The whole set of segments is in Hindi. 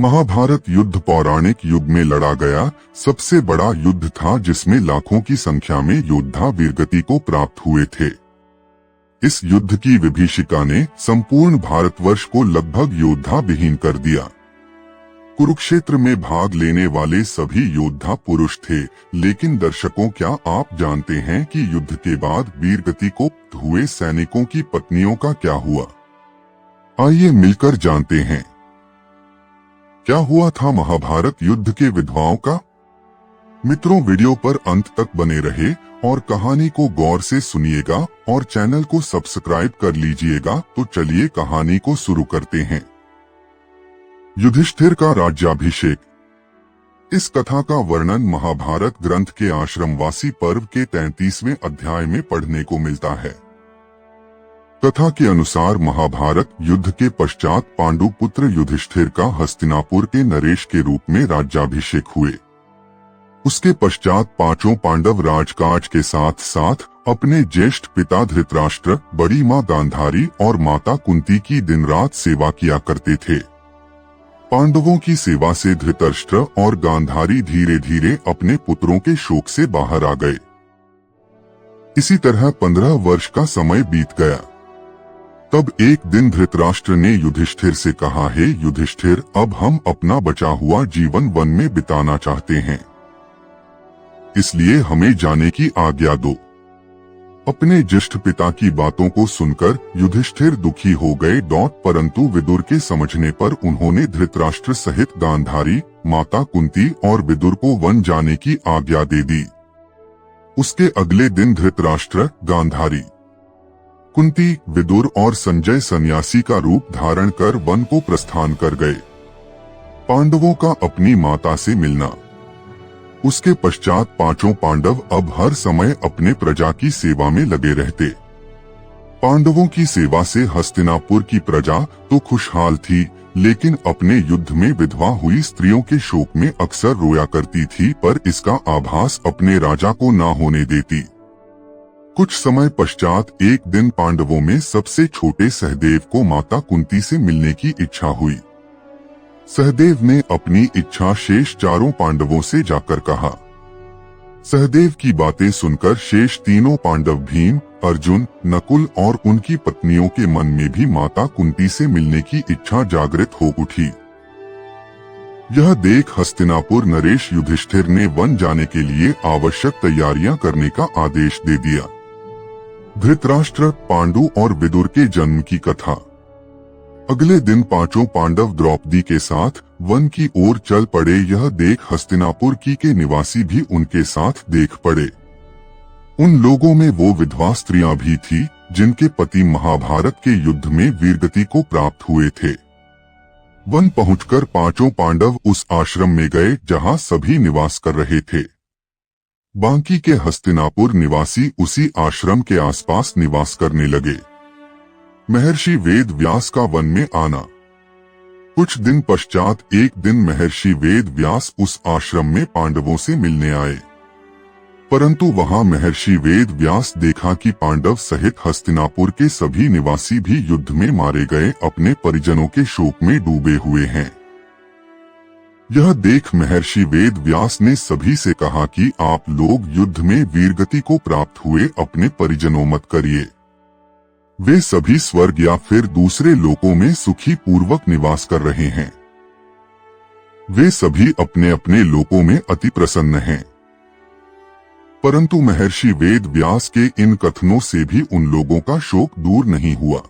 महाभारत युद्ध पौराणिक युग में लड़ा गया सबसे बड़ा युद्ध था, जिसमें लाखों की संख्या में योद्धा वीरगति को प्राप्त हुए थे। इस युद्ध की विभीषिका ने संपूर्ण भारतवर्ष को लगभग योद्धा विहीन कर दिया। कुरुक्षेत्र में भाग लेने वाले सभी योद्धा पुरुष थे, लेकिन दर्शकों, क्या आप जानते हैं कि युद्ध के बाद वीरगति को प्राप्त हुए सैनिकों की पत्नियों का क्या हुआ? आइए मिलकर जानते हैं। क्या हुआ था महाभारत युद्ध के विधवाओं का? मित्रों, वीडियो पर अंत तक बने रहे और कहानी को गौर से सुनिएगा और चैनल को सब्सक्राइब कर लीजिएगा। तो चलिए कहानी को शुरू करते हैं। युधिष्ठिर का राज्याभिषेक। इस कथा का वर्णन महाभारत ग्रंथ के आश्रमवासी पर्व के 33वें अध्याय में पढ़ने को मिलता है। कथा के अनुसार महाभारत युद्ध के पश्चात पांडु पुत्र युधिष्ठिर का हस्तिनापुर के नरेश के रूप में राज्याभिषेक हुए। उसके पश्चात पांचों पांडव राजकाज के साथ साथ अपने ज्येष्ठ पिता धृतराष्ट्र, बड़ी मां गांधारी और माता कुंती की दिन रात सेवा किया करते थे। पांडवों की सेवा से धृतराष्ट्र और गांधारी धीरे धीरे अपने पुत्रों के शोक से बाहर आ गए। इसी तरह 15 वर्ष का समय बीत गया। तब एक दिन धृतराष्ट्र ने युधिष्ठिर से कहा, हे युधिष्ठिर, अब हम अपना बचा हुआ जीवन वन में बिताना चाहते हैं, इसलिए हमें जाने की आज्ञा दो। अपने ज्येष्ठ पिता की बातों को सुनकर युधिष्ठिर दुखी हो गए। परंतु विदुर के समझने पर उन्होंने धृतराष्ट्र सहित गांधारी, माता कुंती और विदुर को वन जाने की आज्ञा दे दी। उसके अगले दिन धृतराष्ट्र, गांधारी, कुंती, विदुर और संजय सन्यासी का रूप धारण कर वन को प्रस्थान कर गए। पांडवों का अपनी माता से मिलना। उसके पश्चात पांचों पांडव अब हर समय अपने प्रजा की सेवा में लगे रहते। पांडवों की सेवा से हस्तिनापुर की प्रजा तो खुशहाल थी, लेकिन अपने युद्ध में विधवा हुई स्त्रियों के शोक में अक्सर रोया करती थी, पर इसका आभास अपने राजा को ना होने देती। कुछ समय पश्चात एक दिन पांडवों में सबसे छोटे सहदेव को माता कुंती से मिलने की इच्छा हुई। सहदेव ने अपनी इच्छा शेष चारों पांडवों से जाकर कहा। सहदेव की बातें सुनकर शेष तीनों पांडव भीम, अर्जुन, नकुल और उनकी पत्नियों के मन में भी माता कुंती से मिलने की इच्छा जागृत हो उठी। यह देख हस्तिनापुर नरेश युधिष्ठिर ने वन जाने के लिए आवश्यक तैयारियां करने का आदेश दे दिया। धृतराष्ट्र, पांडु और विदुर के जन्म की कथा। अगले दिन पांचों पांडव द्रौपदी के साथ वन की ओर चल पड़े। यह देख हस्तिनापुर के निवासी भी उनके साथ देख पड़े। उन लोगों में वो विधवा स्त्रियां भी थी जिनके पति महाभारत के युद्ध में वीरगति को प्राप्त हुए थे। वन पहुंचकर पांचों पांडव उस आश्रम में गए जहां सभी निवास कर रहे थे। बाकी के हस्तिनापुर निवासी उसी आश्रम के आसपास निवास करने लगे। महर्षि वेद व्यास का वन में आना। कुछ दिन पश्चात एक दिन महर्षि वेद व्यास उस आश्रम में पांडवों से मिलने आए, परंतु वहां महर्षि वेद व्यास देखा कि पांडव सहित हस्तिनापुर के सभी निवासी भी युद्ध में मारे गए अपने परिजनों के शोक में डूबे हुए हैं। यह देख महर्षि वेद व्यास ने सभी से कहा कि आप लोग युद्ध में वीरगति को प्राप्त हुए अपने परिजनों मत करिए। वे सभी स्वर्ग या फिर दूसरे लोकों में सुखी पूर्वक निवास कर रहे हैं। वे सभी अपने अपने लोकों में अति प्रसन्न हैं। परंतु महर्षि वेद व्यास के इन कथनों से भी उन लोगों का शोक दूर नहीं हुआ।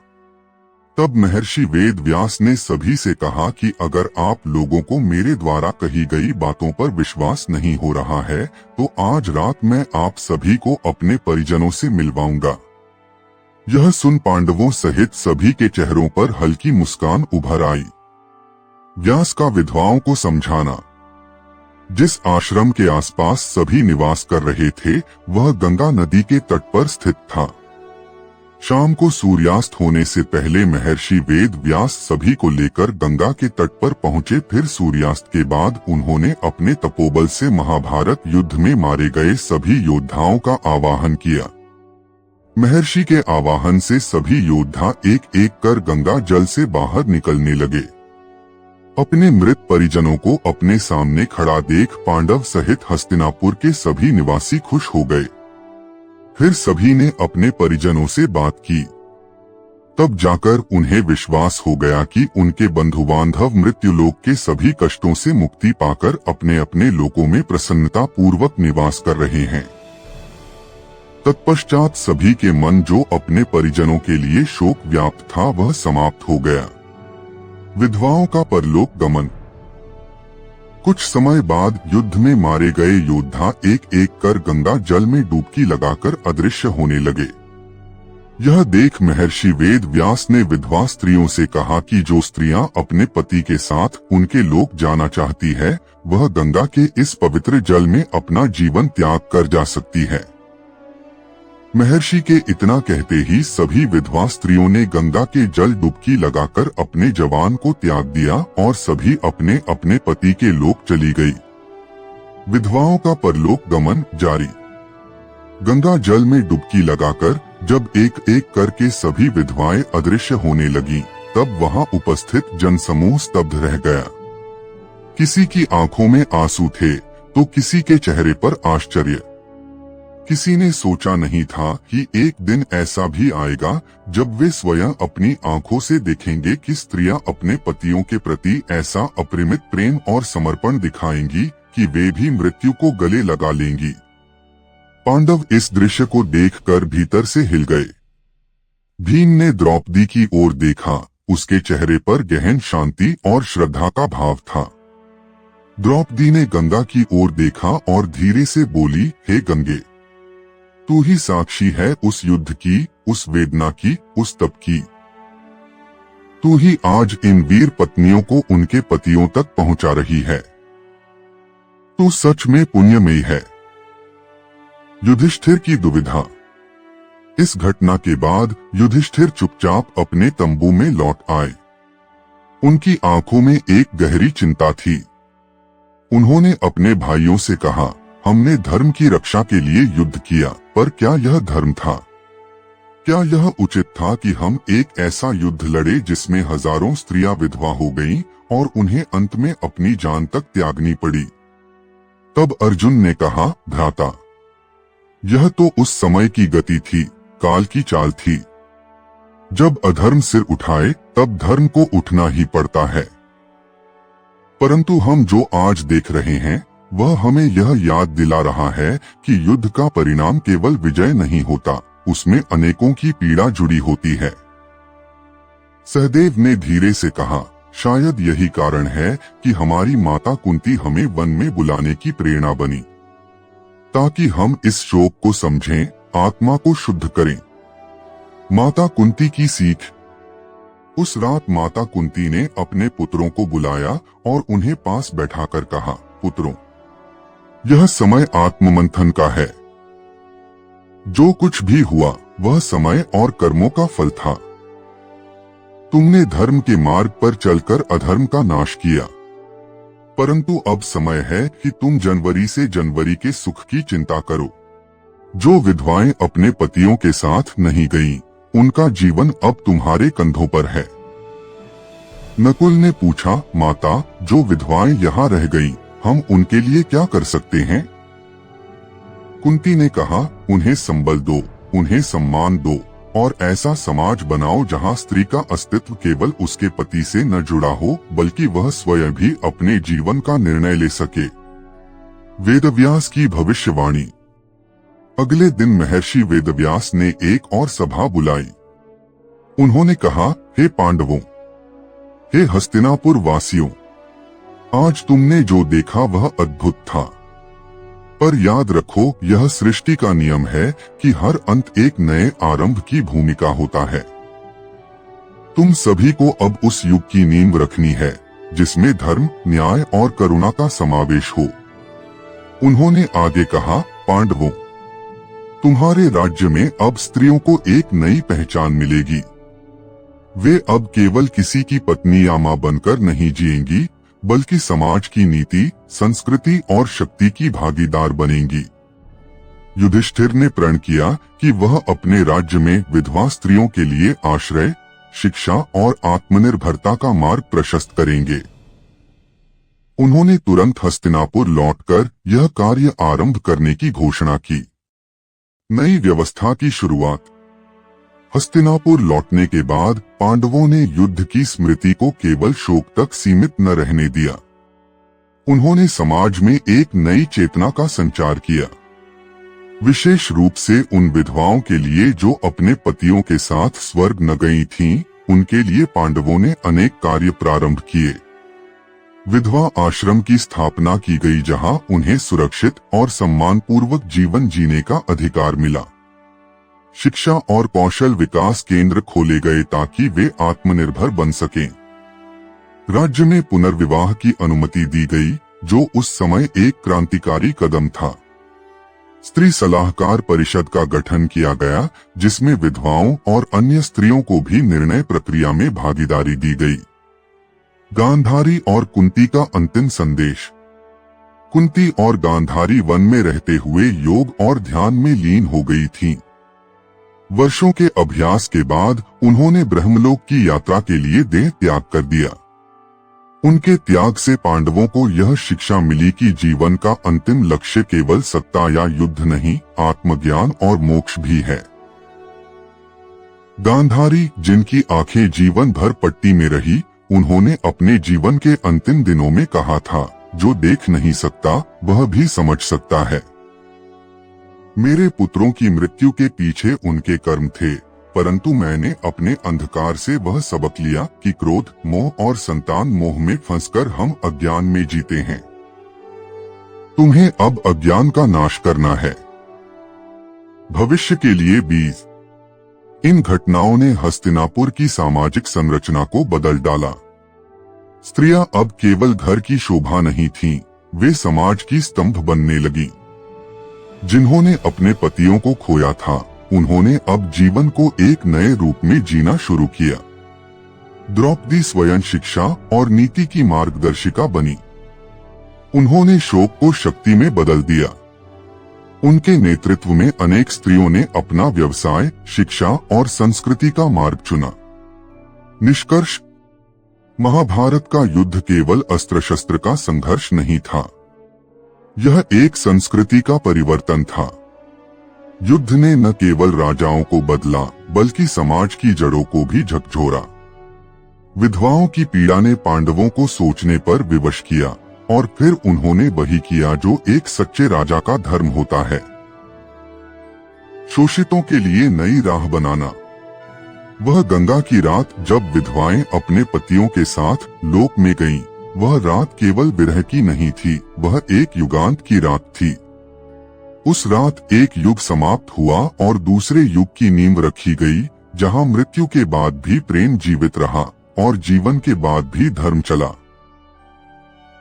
तब महर्षि वेद व्यास ने सभी से कहा कि अगर आप लोगों को मेरे द्वारा कही गई बातों पर विश्वास नहीं हो रहा है, तो आज रात मैं आप सभी को अपने परिजनों से मिलवाऊंगा। यह सुन पांडवों सहित सभी के चेहरों पर हल्की मुस्कान उभर आई। व्यास का विधवाओं को समझाना। जिस आश्रम के आसपास सभी निवास कर रहे थे, वह गंगा नदी के तट पर स्थित था। शाम को सूर्यास्त होने से पहले महर्षि वेद व्यास सभी को लेकर गंगा के तट पर पहुंचे। फिर सूर्यास्त के बाद उन्होंने अपने तपोबल से महाभारत युद्ध में मारे गए सभी योद्धाओं का आवाहन किया। महर्षि के आवाहन से सभी योद्धा एक एक कर गंगा जल से बाहर निकलने लगे। अपने मृत परिजनों को अपने सामने खड़ा देख पांडव सहित हस्तिनापुर के सभी निवासी खुश हो गए। फिर सभी ने अपने परिजनों से बात की। तब जाकर उन्हें विश्वास हो गया कि उनके बंधु बांधव मृत्युलोक के सभी कष्टों से मुक्ति पाकर अपने अपने लोकों में प्रसन्नता पूर्वक निवास कर रहे हैं। तत्पश्चात सभी के मन जो अपने परिजनों के लिए शोक व्याप्त था वह समाप्त हो गया। विधवाओं का परलोक गमन। कुछ समय बाद युद्ध में मारे गए योद्धा एक एक कर गंगा जल में डुबकी लगाकर अदृश्य होने लगे। यह देख महर्षि वेद व्यास ने विधवा स्त्रियों से कहा कि जो स्त्रियां अपने पति के साथ उनके लोक जाना चाहती है वह गंगा के इस पवित्र जल में अपना जीवन त्याग कर जा सकती है। महर्षि के इतना कहते ही सभी विधवा स्त्रियों ने गंगा के जल डुबकी लगाकर अपने जवान को त्याग दिया और सभी अपने अपने पति के लोक चली गई। विधवाओं का परलोक गमन जारी। गंगा जल में डुबकी लगाकर जब एक एक करके सभी विधवाएं अदृश्य होने लगी तब वहां उपस्थित जनसमूह स्तब्ध रह गया। किसी की आंखों में आंसू थे तो किसी के चेहरे पर आश्चर्य। किसी ने सोचा नहीं था कि एक दिन ऐसा भी आएगा जब वे स्वयं अपनी आंखों से देखेंगे कि स्त्रियां अपने पतियों के प्रति ऐसा अपरिमित प्रेम और समर्पण दिखाएंगी कि वे भी मृत्यु को गले लगा लेंगी। पांडव इस दृश्य को देखकर भीतर से हिल गए। भीम ने द्रौपदी की ओर देखा, उसके चेहरे पर गहन शांति और श्रद्धा का भाव था। द्रौपदी ने गंगा की ओर देखा और धीरे से बोली, हे गंगे, तू ही साक्षी है उस युद्ध की, उस वेदना की, उस तप की। तू ही आज इन वीर पत्नियों को उनके पतियों तक पहुंचा रही है। तू सच में पुण्यमयी है। युधिष्ठिर की दुविधा। इस घटना के बाद युधिष्ठिर चुपचाप अपने तंबू में लौट आए। उनकी आंखों में एक गहरी चिंता थी। उन्होंने अपने भाइयों से कहा, हमने धर्म की रक्षा के लिए युद्ध किया, पर क्या यह धर्म था? क्या यह उचित था कि हम एक ऐसा युद्ध लड़े जिसमें हजारों स्त्रियां विधवा हो गईं और उन्हें अंत में अपनी जान तक त्यागनी पड़ी? तब अर्जुन ने कहा, भ्राता, यह तो उस समय की गति थी, काल की चाल थी। जब अधर्म सिर उठाए तब धर्म को उठना ही पड़ता है। परंतु हम जो आज देख रहे हैं वह हमें यह याद दिला रहा है कि युद्ध का परिणाम केवल विजय नहीं होता, उसमें अनेकों की पीड़ा जुड़ी होती है। सहदेव ने धीरे से कहा, शायद यही कारण है कि हमारी माता कुंती हमें वन में बुलाने की प्रेरणा बनी, ताकि हम इस शोक को समझें, आत्मा को शुद्ध करें। माता कुंती की सीख। उस रात माता कुंती ने अपने पुत्रों को बुलाया और उन्हें पास बैठाकर कहा, पुत्रों, यह समय आत्ममंथन का है। जो कुछ भी हुआ वह समय और कर्मों का फल था। तुमने धर्म के मार्ग पर चलकर अधर्म का नाश किया, परंतु अब समय है कि तुम जनवरी से जनवरी के सुख की चिंता करो। जो विधवाएं अपने पतियों के साथ नहीं गईं, उनका जीवन अब तुम्हारे कंधों पर है। नकुल ने पूछा, माता, जो विधवाएं यहाँ रह गईं, हम उनके लिए क्या कर सकते हैं? कुंती ने कहा, उन्हें संबल दो, उन्हें सम्मान दो और ऐसा समाज बनाओ जहां स्त्री का अस्तित्व केवल उसके पति से न जुड़ा हो बल्कि वह स्वयं भी अपने जीवन का निर्णय ले सके। वेदव्यास की भविष्यवाणी। अगले दिन महर्षि वेदव्यास ने एक और सभा बुलाई। उन्होंने कहा, हे पांडवों, हे हस्तिनापुर वासियों, आज तुमने जो देखा वह अद्भुत था, पर याद रखो यह सृष्टि का नियम है कि हर अंत एक नए आरंभ की भूमिका होता है। तुम सभी को अब उस युग की नींव रखनी है जिसमें धर्म, न्याय और करुणा का समावेश हो। उन्होंने आगे कहा, पांडवों, तुम्हारे राज्य में अब स्त्रियों को एक नई पहचान मिलेगी। वे अब केवल किसी की पत्नी या मां बनकर नहीं जिएंगी, बल्कि समाज की नीति, संस्कृति और शक्ति की भागीदार बनेंगी। युधिष्ठिर ने प्रण किया कि वह अपने राज्य में विधवा स्त्रियों के लिए आश्रय, शिक्षा और आत्मनिर्भरता का मार्ग प्रशस्त करेंगे। उन्होंने तुरंत हस्तिनापुर लौटकर यह कार्य आरंभ करने की घोषणा की। नई व्यवस्था की शुरुआत। हस्तिनापुर लौटने के बाद पांडवों ने युद्ध की स्मृति को केवल शोक तक सीमित न रहने दिया। उन्होंने समाज में एक नई चेतना का संचार किया, विशेष रूप से उन विधवाओं के लिए जो अपने पतियों के साथ स्वर्ग न गई थीं। उनके लिए पांडवों ने अनेक कार्य प्रारंभ किए। विधवा आश्रम की स्थापना की गई, जहां उन्हें सुरक्षित और सम्मानपूर्वक जीवन जीने का अधिकार मिला। शिक्षा और कौशल विकास केंद्र खोले गए ताकि वे आत्मनिर्भर बन सकें। राज्य में पुनर्विवाह की अनुमति दी गई, जो उस समय एक क्रांतिकारी कदम था। स्त्री सलाहकार परिषद का गठन किया गया, जिसमें विधवाओं और अन्य स्त्रियों को भी निर्णय प्रक्रिया में भागीदारी दी गई। गांधारी और कुंती का अंतिम संदेश। कुंती और गांधारी वन में रहते हुए योग और ध्यान में लीन हो गई थीं। वर्षों के अभ्यास के बाद उन्होंने ब्रह्मलोक की यात्रा के लिए देह त्याग कर दिया। उनके त्याग से पांडवों को यह शिक्षा मिली कि जीवन का अंतिम लक्ष्य केवल सत्ता या युद्ध नहीं, आत्मज्ञान और मोक्ष भी है। गांधारी, जिनकी आंखें जीवन भर पट्टी में रही, उन्होंने अपने जीवन के अंतिम दिनों में कहा था, जो देख नहीं सकता वह भी समझ सकता है। मेरे पुत्रों की मृत्यु के पीछे उनके कर्म थे, परंतु मैंने अपने अंधकार से वह सबक लिया कि क्रोध, मोह और संतान मोह में फंसकर हम अज्ञान में जीते हैं। तुम्हें अब अज्ञान का नाश करना है। भविष्य के लिए बीज। इन घटनाओं ने हस्तिनापुर की सामाजिक संरचना को बदल डाला। स्त्रियां अब केवल घर की शोभा नहीं थीं, वे समाज की स्तंभ बनने लगी। जिन्होंने अपने पतियों को खोया था, उन्होंने अब जीवन को एक नए रूप में जीना शुरू किया। द्रौपदी स्वयं शिक्षा और नीति की मार्गदर्शिका बनी। उन्होंने शोक को शक्ति में बदल दिया। उनके नेतृत्व में अनेक स्त्रियों ने अपना व्यवसाय, शिक्षा और संस्कृति का मार्ग चुना। निष्कर्ष, महाभारत का युद्ध केवल अस्त्र शस्त्र का संघर्ष नहीं था, यह एक संस्कृति का परिवर्तन था। युद्ध ने न केवल राजाओं को बदला, बल्कि समाज की जड़ों को भी झकझोरा। विधवाओं की पीड़ा ने पांडवों को सोचने पर विवश किया, और फिर उन्होंने वही किया जो एक सच्चे राजा का धर्म होता है, शोषितों के लिए नई राह बनाना। वह गंगा की रात जब विधवाएं अपने पतियों के साथ लोक में गईं, वह रात केवल विरह की नहीं थी, वह एक युगांत की रात थी। उस रात एक युग समाप्त हुआ और दूसरे युग की नींव रखी गई, जहां मृत्यु के बाद भी प्रेम जीवित रहा और जीवन के बाद भी धर्म चला।